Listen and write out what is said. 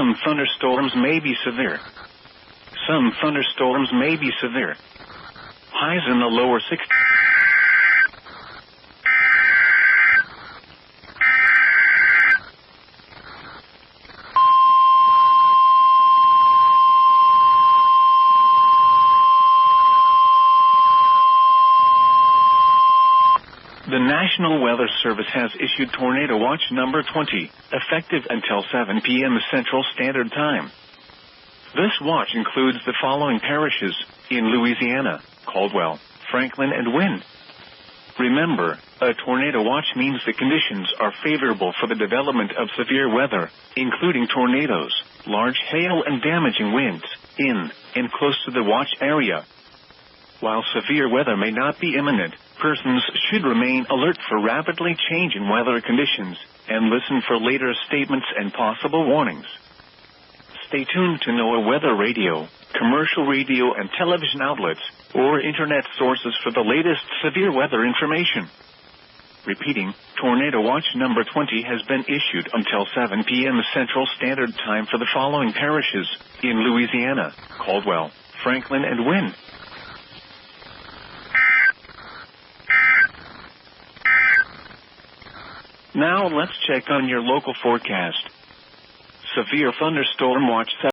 Some thunderstorms may be severe. Some thunderstorms may be severe. Highs in the lower 60s. The National Weather Service has issued Tornado Watch number 20, effective until 7 p.m. Central Standard Time. This watch includes the following parishes in Louisiana: Caldwell, Franklin, and Wynne. Remember, a tornado watch means the conditions are favorable for the development of severe weather, including tornadoes, large hail, and damaging winds in and close to the watch area. While severe weather may not be imminent, persons should remain alert for rapidly changing weather conditions and listen for later statements and possible warnings. Stay tuned to NOAA weather radio, commercial radio and television outlets, or internet sources for the latest severe weather information. Repeating, Tornado Watch number 20 has been issued until 7 p.m. Central Standard Time for the following parishes in Louisiana: Caldwell, Franklin, and Wynne. Now let's check on your local forecast. Severe thunderstorm watch